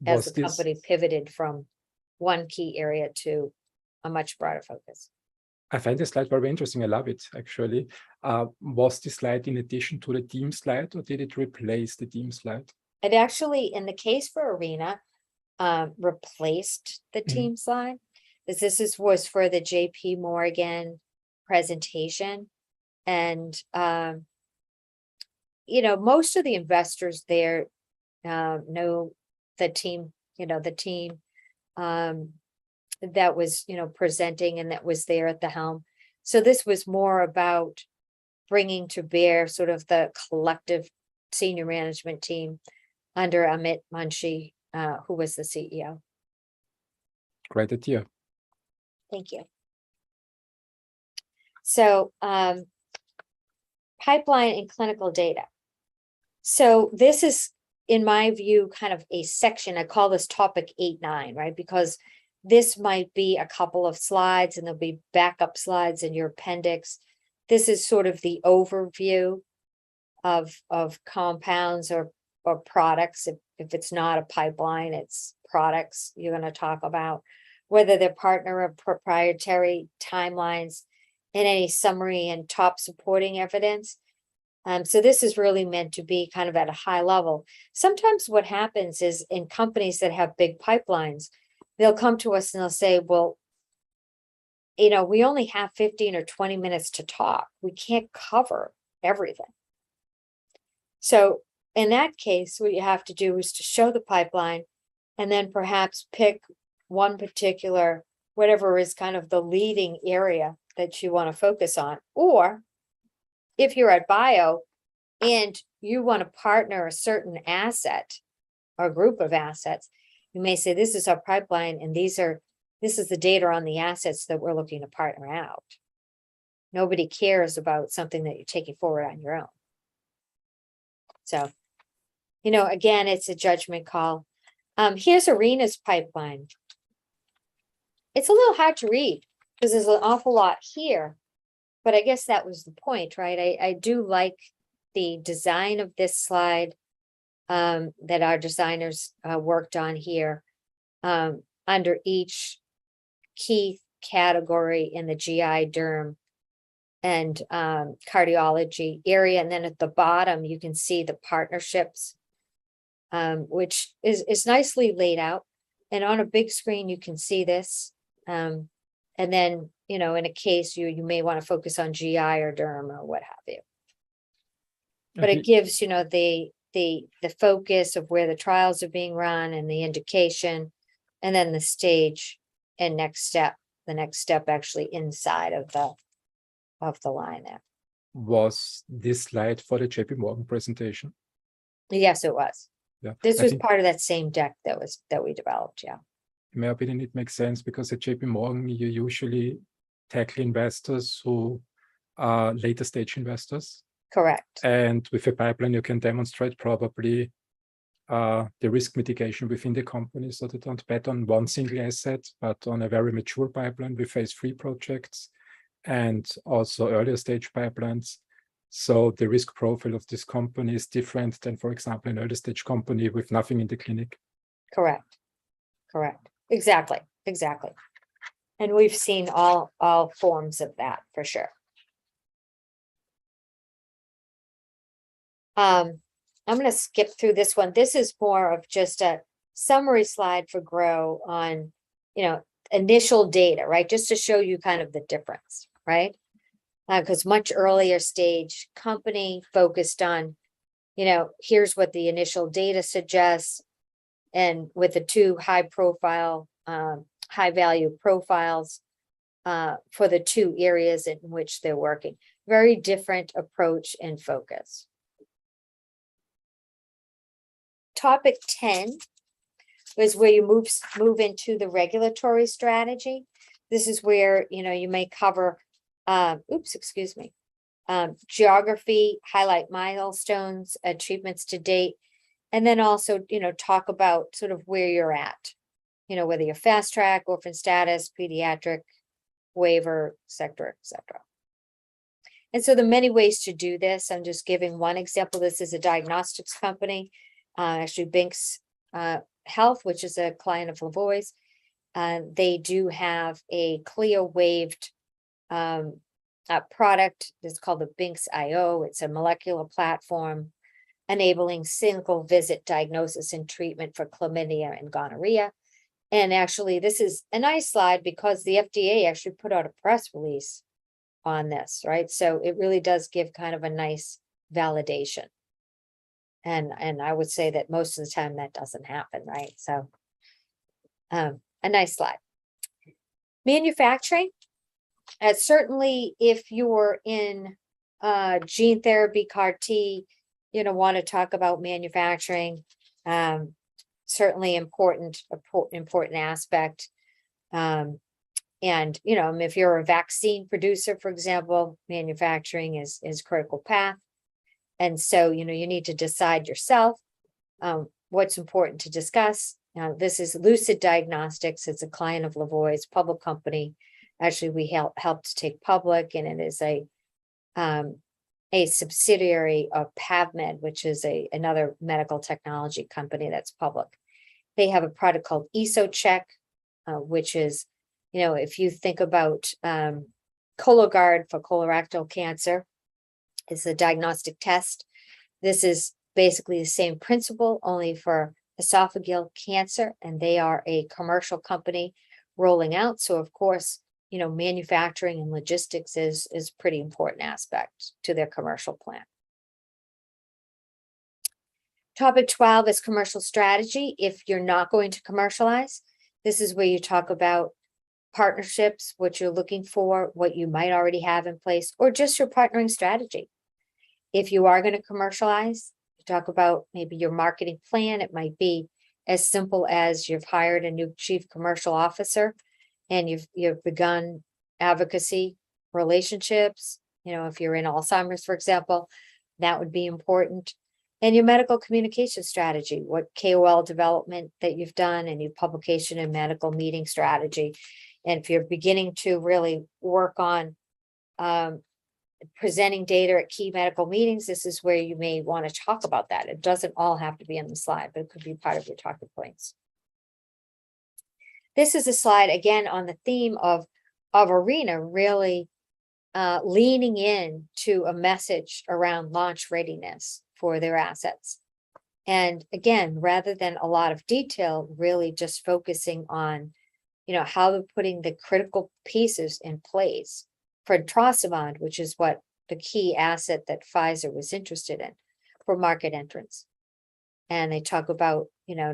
as the company pivoted from one key area to a much broader focus. I find this slide very interesting. I love it, actually. Was this slide in addition to the team slide, or did it replace the team slide? It actually, in the case for Arena, replaced the team slide. This was for the JP Morgan presentation. And, most of the investors there know the team, that was, presenting and that was there at the helm. So this was more about bringing to bear sort of the collective senior management team under Amit Munshi, who was the CEO. Great idea. Thank you. So pipeline and clinical data. So this is, in my view, kind of a section. I call this topic 8-9, right? Because this might be a couple of slides and there'll be backup slides in your appendix. This is sort of the overview of compounds or products. If it's not a pipeline, it's products you're going to talk about, whether they're partner or proprietary, timelines, and any summary and top supporting evidence. So this is really meant to be kind of at a high level. Sometimes what happens is in companies that have big pipelines, they'll come to us and they'll say, well, we only have 15 or 20 minutes to talk. We can't cover everything. So in that case, what you have to do is to show the pipeline and then perhaps pick one particular, whatever is kind of the leading area that you want to focus on. Or if you're at bio and you want to partner a certain asset or group of assets, you may say, this is our pipeline and this is the data on the assets that we're looking to partner out. Nobody cares about something that you're taking forward on your own. So, again, it's a judgment call. Here's Arena's pipeline. It's a little hard to read because there's an awful lot here, but I guess that was the point, right? I do like the design of this slide that our designers worked on here under each key category in the GI, derm, and cardiology area. And then at the bottom, you can see the partnerships, which is nicely laid out. And on a big screen, you can see this. And then, in a case, you may want to focus on GI or derm or what have you. But it gives, the focus of where the trials are being run and the indication, and then the stage and next step, the next step actually inside of the line there. Was this slide for the JP Morgan presentation? Yes, it was. Yeah. This was part of that same deck that we developed. Yeah. In my opinion, it makes sense because at JP Morgan, you usually tackle investors who are later stage investors. Correct. And with a pipeline, you can demonstrate probably the risk mitigation within the company, so they don't bet on one single asset, but on a very mature pipeline with phase 3 projects and also earlier stage pipelines. So the risk profile of this company is different than, for example, an early stage company with nothing in the clinic. Correct. Exactly. And we've seen all forms of that for sure. I'm going to skip through this one. This is more of just a summary slide for Grow on, initial data, right? Just to show you kind of the difference, right? Because much earlier stage company focused on, here's what the initial data suggests. And with the two high profile, high value profiles for the two areas in which they're working. Very different approach and focus. Topic 10 is where you move into the regulatory strategy. This is where, you may cover, geography, highlight milestones, achievements to date, and then also, talk about sort of where you're at, whether you're fast track, orphan status, pediatric, waiver, et cetera, et cetera. And so the many ways to do this, I'm just giving one example. This is a diagnostics company, actually Binks Health, which is a client of LaVoie's. They do have a CLIA waived product. It's called the Binks IO. It's a molecular platform enabling single visit diagnosis and treatment for chlamydia and gonorrhea. And actually, this is a nice slide because the FDA actually put out a press release on this, right? So it really does give kind of a nice validation And I would say that most of the time that doesn't happen, right? So a nice slide. Manufacturing, certainly if you're in gene therapy, CAR T, want to talk about manufacturing. Certainly important aspect. And if you're a vaccine producer, for example, manufacturing is critical path. And so, you need to decide yourself what's important to discuss. This is Lucid Diagnostics. It's a client of LaVoie's, public company. Actually, we helped take public, and it is a subsidiary of PavMed, which is another medical technology company that's public. They have a product called EsoCheck, which is, if you think about Cologuard for colorectal cancer, it's a diagnostic test. This is basically the same principle, only for esophageal cancer, and they are a commercial company rolling out. So of course, manufacturing and logistics is pretty important aspect to their commercial plan. Topic 12 is commercial strategy. If you're not going to commercialize, this is where you talk about partnerships, what you're looking for, what you might already have in place, or just your partnering strategy. If you are going to commercialize, you talk about maybe your marketing plan. It might be as simple as you've hired a new chief commercial officer and you've begun advocacy relationships. If you're in Alzheimer's, for example, that would be important. And your medical communication strategy, what KOL development that you've done, and your publication and medical meeting strategy. And if you're beginning to really work on presenting data at key medical meetings, this is where you may want to talk about that. It doesn't all have to be on the slide, but it could be part of your talking points. This is a slide, again, on the theme of Arena really leaning in to a message around launch readiness for their assets. And again, rather than a lot of detail, really just focusing on, how they're putting the critical pieces in place for etrasimod, which is what the key asset that Pfizer was interested in for market entrance. And they talk about,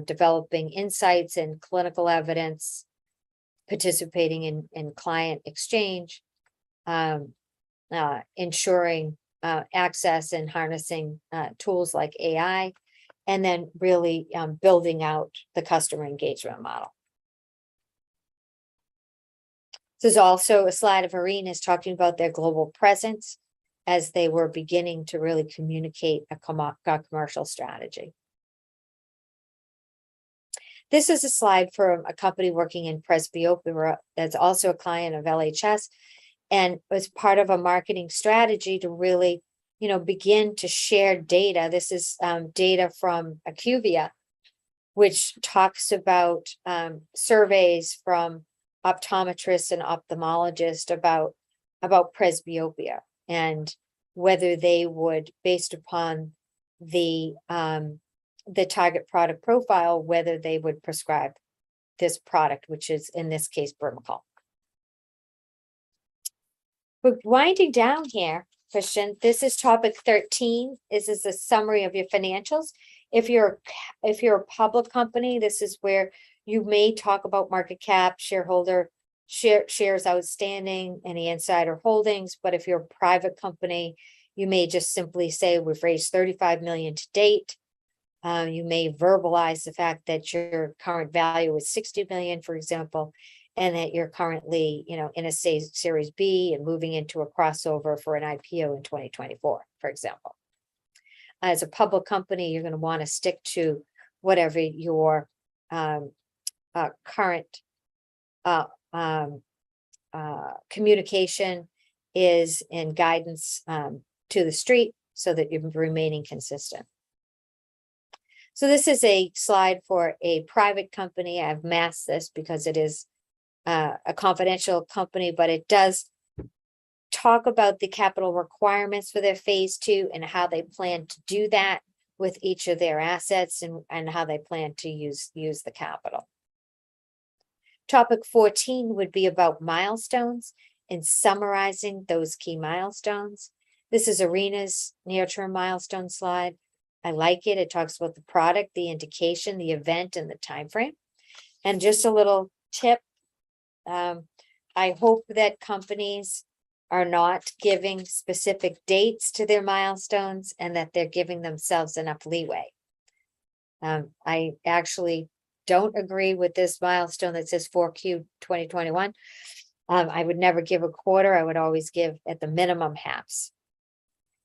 developing insights and clinical evidence, participating in client exchange, ensuring access and harnessing tools like AI, and then really building out the customer engagement model. This is also a slide of Arena's talking about their global presence as they were beginning to really communicate a commercial strategy. This is a slide from a company working in presbyopia that's also a client of LHS, and was part of a marketing strategy to really, begin to share data. This is data from IQVIA, which talks about surveys from optometrists and ophthalmologists about presbyopia, and whether they would, based upon the target product profile, whether they would prescribe this product, which is in this case Brimacol. We're winding down here, Christian. This is topic 13. This is a summary of your financials. If you're a public company, this is where you may talk about market cap, shareholder shares outstanding, any insider holdings. But if you're a private company, you may just simply say we've raised $35 million to date. You may verbalize the fact that your current value is $60 million, for example, and that you're currently, in a Series B and moving into a crossover for an IPO in 2024, for example. As a public company, you're going to want to stick to whatever your current communication is and guidance to the street, so that you're remaining consistent. So this is a slide for a private company. I've masked this because it is a confidential company, but it does talk about the capital requirements for their phase 2 and how they plan to do that with each of their assets, and how they plan to use the capital. Topic 14 would be about milestones and summarizing those key milestones. This is Arena's near-term milestone slide. I like it. It talks about the product, the indication, the event, and the time frame. And just a little tip, I hope that companies are not giving specific dates to their milestones and that they're giving themselves enough leeway. I actually don't agree with this milestone that says 4Q 2021. I would never give a quarter. I would always give at the minimum halves.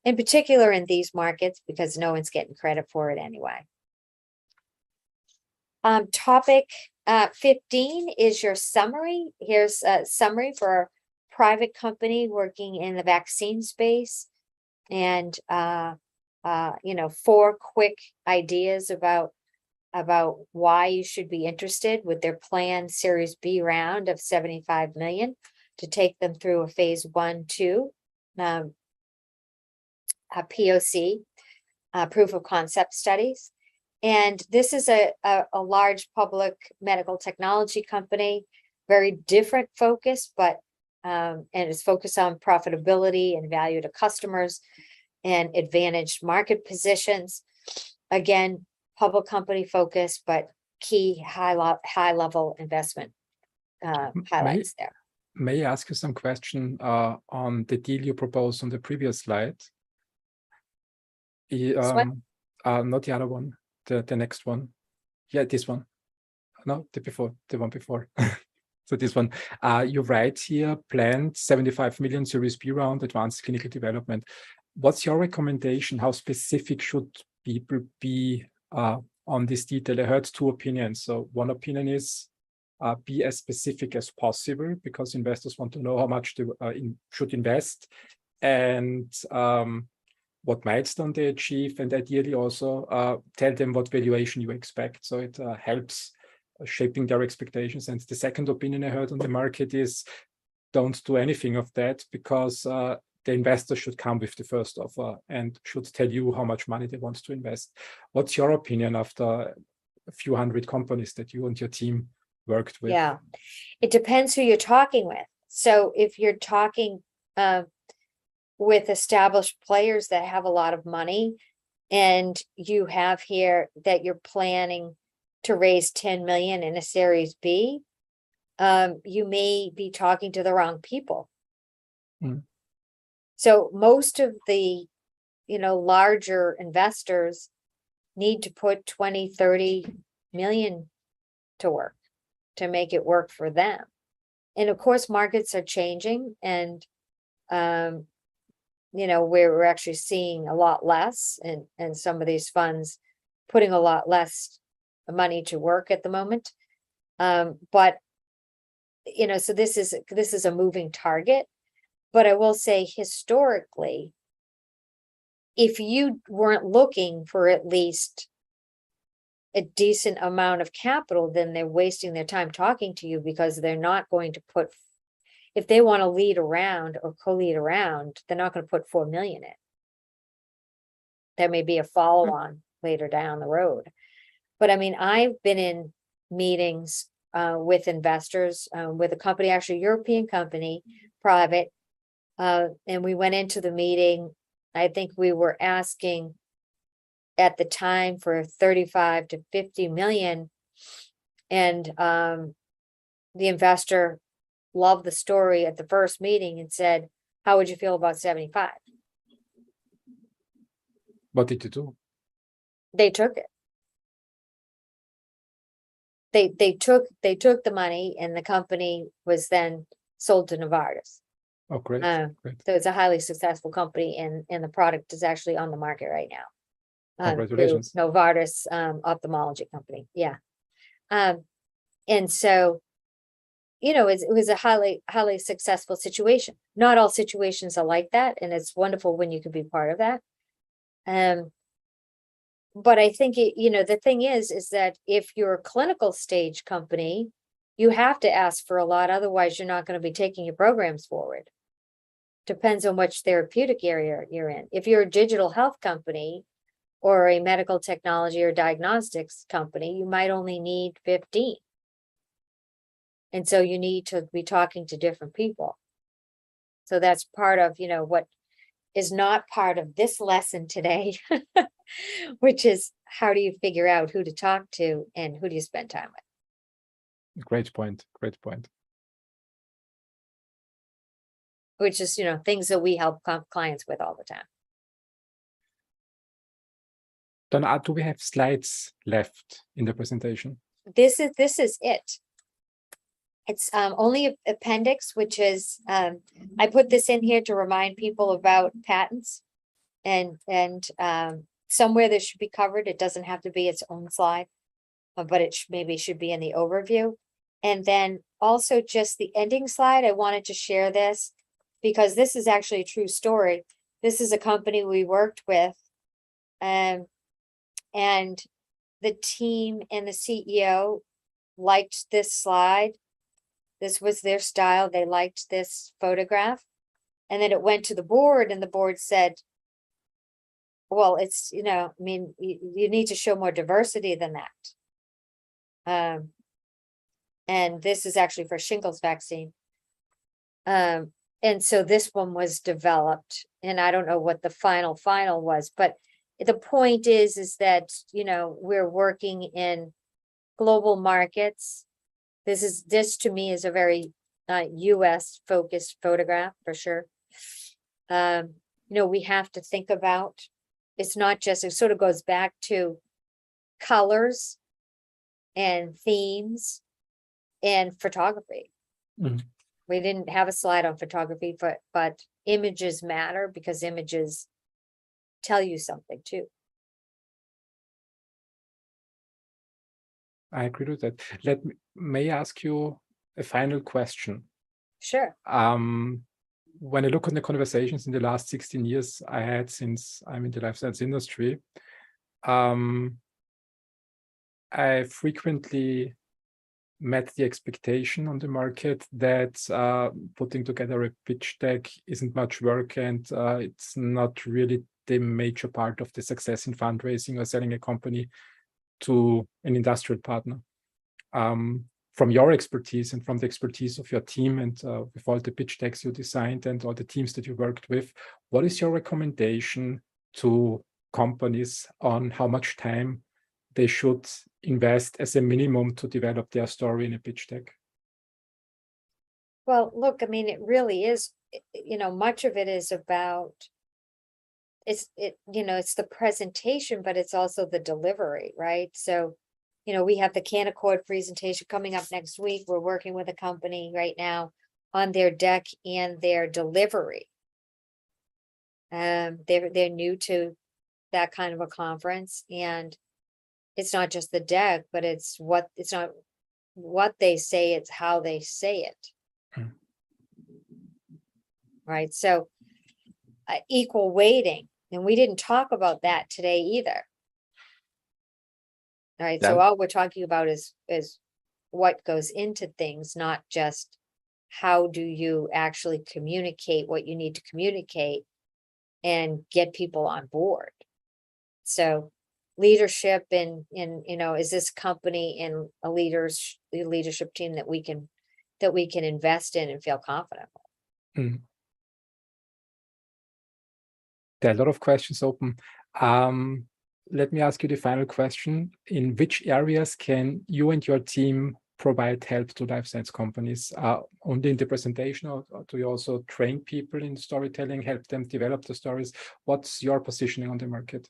In particular in these markets, because no one's getting credit for it anyway. Topic 15 is your summary. Here's a summary for a private company working in the vaccine space. And, 4 quick ideas about why you should be interested with their planned Series B round of 75 million to take them through a phase 1-2 a POC, proof of concept studies. And this is a large public medical technology company, very different focus, but and it's focused on profitability and value to customers and advantaged market positions. Again, public company focus, but key high level investment highlights there. May I ask you some question on the deal you proposed on the previous slide? Not the other one, the next one. Yeah, this one. No, the one before. So this one, you write here, planned 75 million Series B round, advanced clinical development. What's your recommendation? How specific should people be on this detail? I heard 2 opinions. So one opinion is be as specific as possible because investors want to know how much they should invest and what milestone they achieve, and ideally also tell them what valuation you expect. So it helps shaping their expectations. And the second opinion I heard on the market is don't do anything of that because the investor should come with the first offer and should tell you how much money they want to invest. What's your opinion after a few hundred companies that you and your team worked with? Yeah, it depends who you're talking with. So if you're talking with established players that have a lot of money and you have here that you're planning to raise 10 million in a Series B, you may be talking to the wrong people. So most of the, larger investors need to put 20, 30 million to work to make it work for them. And of course, markets are changing and, we're actually seeing a lot less and some of these funds putting a lot less money to work at the moment. But, so this is a moving target. But I will say historically, if you weren't looking for at least a decent amount of capital, then they're wasting their time talking to you because they're not going to put, if they want to lead around or co-lead around, they're not going to put 4 million in. There may be a follow-on later down the road. But I mean, I've been in meetings with investors, with a company, actually a European company, private, and we went into the meeting. I think we were asking at the time for 35 to 50 million. And the investor loved the story at the first meeting and said, how would you feel about 75? What did you do? They took it. They took the money and the company was then sold to Novartis. Oh, great. Great. So it's a highly successful company and the product is actually on the market right now. Congratulations. Novartis ophthalmology company. Yeah. And so, it was a highly successful situation. Not all situations are like that. And it's wonderful when you can be part of that. But I think, the thing is that if you're a clinical stage company, you have to ask for a lot. Otherwise, you're not going to be taking your programs forward. Depends on which therapeutic area you're in. If you're a digital health company or a medical technology or diagnostics company, you might only need 15. And so you need to be talking to different people. So that's part of, what is not part of this lesson today. which is how do you figure out who to talk to and who do you spend time with? Great point. Great point. Which is, things that we help clients with all the time. Donna, do we have slides left in the presentation? This is it. It's only appendix, which is I put this in here to remind people about patents and somewhere this should be covered. It doesn't have to be its own slide, but it maybe should be in the overview. And then also just the ending slide. I wanted to share this because this is actually a true story. This is a company we worked with, and the team and the CEO liked this slide. This was their style. They liked this photograph. And then it went to the board and the board said, well, it's, I mean, you need to show more diversity than that. And this is actually for shingles vaccine. And so this one was developed, and I don't know what the final was, but the point is that, we're working in global markets. This to me is a very US focused photograph for sure. We have to think about, it's not just, it sort of goes back to colors and themes and photography. Mhm. We didn't have a slide on photography, but images matter because images tell you something too. I agree with that. May I ask you a final question? Sure. When I look on the conversations in the last 16 years I had since I'm in the life science industry, I frequently met the expectation on the market that putting together a pitch deck isn't much work and it's not really the major part of the success in fundraising or selling a company to an industrial partner. From your expertise and from the expertise of your team and with all the pitch decks you designed and all the teams that you worked with, what is your recommendation to companies on how much time they should invest as a minimum to develop their story in a pitch deck? Well, look, I mean, it really is, much of it is about, it's the presentation, but it's also the delivery, right? So, we have the Canaccord presentation coming up next week. We're working with a company right now on their deck and their delivery. They're new to that kind of a conference, and it's not just the deck, but it's not what they say, it's how they say it. Hmm. Right. So equal weighting, and we didn't talk about that today either. All right. So Yeah. all we're talking about is what goes into things, not just how do you actually communicate what you need to communicate and get people on board. So leadership and is this company in a leadership team that we can invest in and feel confident with? Mm. There are a lot of questions open. Let me ask you the final question. In which areas can you and your team provide help to life science companies? Only in the presentation, or do you also train people in storytelling, help them develop the stories? What's your positioning on the market?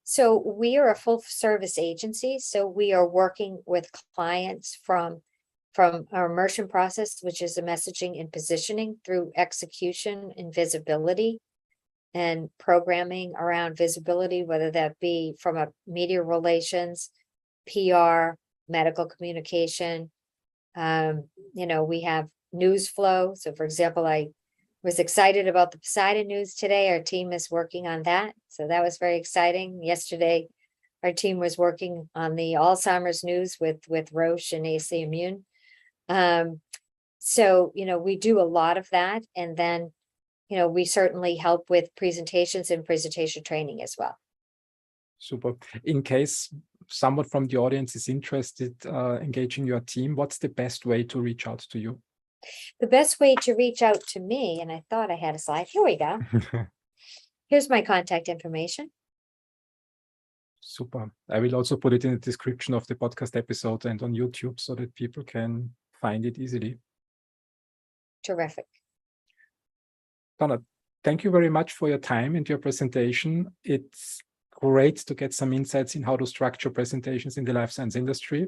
So we are a full service agency. So we are working with clients from our immersion process, which is the messaging and positioning, through execution and visibility and programming around visibility, whether that be from a media relations, PR, medical communication. We have news flow. So for example, I was excited about the Poseidon news today. Our team is working on that. So that was very exciting. Yesterday, our team was working on the Alzheimer's news with Roche and AC Immune. So, we do a lot of that. And then, we certainly help with presentations and presentation training as well. Super. In case someone from the audience is interested engaging your team, what's the best way to reach out to you? The best way to reach out to me, and I thought I had a slide. Here we go. Here's my contact information. Super. I will also put it in the description of the podcast episode and on YouTube so that people can find it easily. Terrific. Donna, thank you very much for your time and your presentation. It's great to get some insights in how to structure presentations in the life science industry.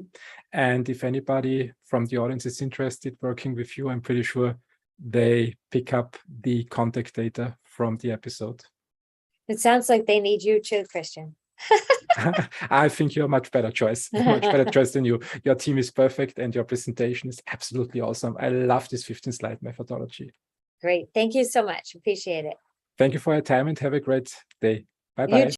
And if anybody from the audience is interested working with you, I'm pretty sure they pick up the contact data from the episode. It sounds like they need you too, Christian. I think you're a much better choice, much better choice than you. Your team is perfect and your presentation is absolutely awesome. I love this 15-slide methodology. Great. Thank you so much. Appreciate it. Thank you for your time and have a great day. Bye-bye.